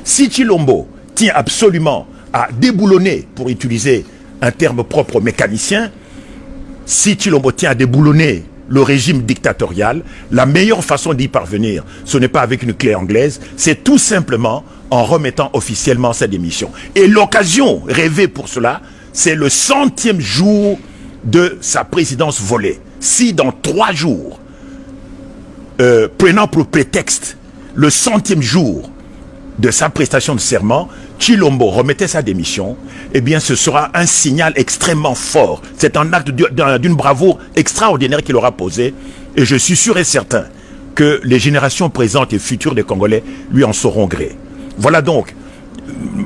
si Tshilombo tient absolument à déboulonner, pour utiliser un terme propre aux mécaniciens, si Tshilombo tient à déboulonner le régime dictatorial, la meilleure façon d'y parvenir, ce n'est pas avec une clé anglaise, c'est tout simplement en remettant officiellement sa démission. Et l'occasion rêvée pour cela, c'est le 100e jour de sa présidence volée. Si dans 3 jours, prenant pour prétexte le 100e jour de sa prestation de serment, Tshilombo remettait sa démission, eh bien ce sera un signal extrêmement fort. C'est un acte d'une bravoure extraordinaire qu'il aura posé, et je suis sûr et certain que les générations présentes et futures des Congolais lui en sauront gré. Voilà donc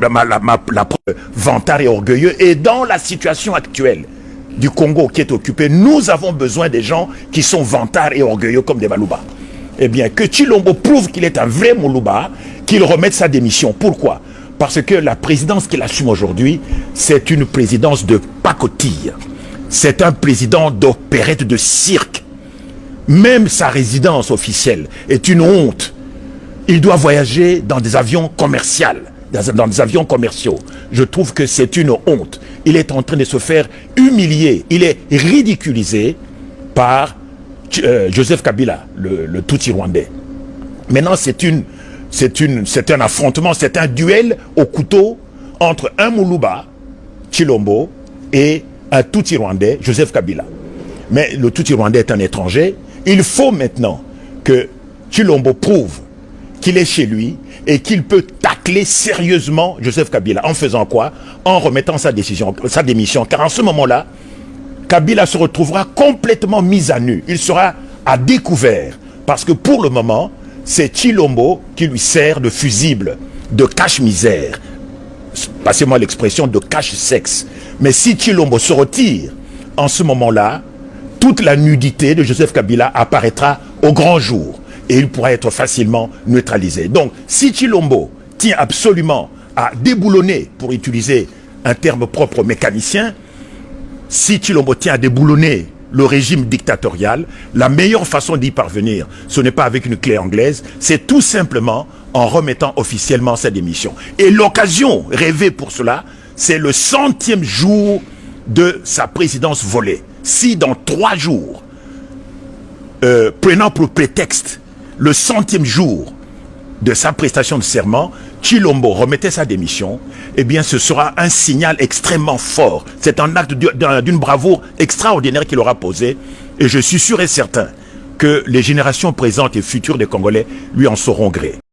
la preuve vantard et orgueilleux. Et dans la situation actuelle du Congo qui est occupée, nous avons besoin des gens qui sont vantards et orgueilleux comme des Baluba. Eh bien, que Tshilombo prouve qu'il est un vrai Moulouba, qu'il remette sa démission. Pourquoi? Parce que la présidence qu'il assume aujourd'hui, c'est une présidence de pacotille. C'est un président d'opérette de cirque. Même sa résidence officielle est une honte. Il doit voyager dans des avions commerciaux, dans des avions commerciaux. Je trouve que c'est une honte. Il est en train de se faire humilier. Il est ridiculisé par Joseph Kabila, le Tutsi rwandais. Maintenant, c'est un affrontement, c'est un duel au couteau entre un Moulouba, Tshilombo, et un Tutsi rwandais, Joseph Kabila. Mais le Tutsi rwandais est un étranger. Il faut maintenant que Tshilombo prouve qu'il est chez lui et qu'il peut tacler sérieusement Joseph Kabila. En faisant quoi? En remettant sa démission. Car en ce moment-là, Kabila se retrouvera complètement mis à nu. Il sera à découvert. Parce que pour le moment, c'est Tshilombo qui lui sert de fusible, de cache-misère. Passez-moi l'expression de cache-sexe. Mais si Tshilombo se retire, en ce moment-là, toute la nudité de Joseph Kabila apparaîtra au grand jour. Et il pourra être facilement neutralisé. Donc, si Tshilombo tient absolument à déboulonner, pour utiliser un terme propre aux mécaniciens, si Tshilombo tient à déboulonner le régime dictatorial, la meilleure façon d'y parvenir, ce n'est pas avec une clé anglaise, c'est tout simplement en remettant officiellement sa démission. Et l'occasion rêvée pour cela, c'est le 100e jour de sa présidence volée. Si dans 3 jours, prenant pour prétexte le 100e jour de sa prestation de serment, Tshilombo remettait sa démission, eh bien ce sera un signal extrêmement fort. C'est un acte d'une bravoure extraordinaire qu'il aura posé, et je suis sûr et certain que les générations présentes et futures des Congolais lui en sauront gré.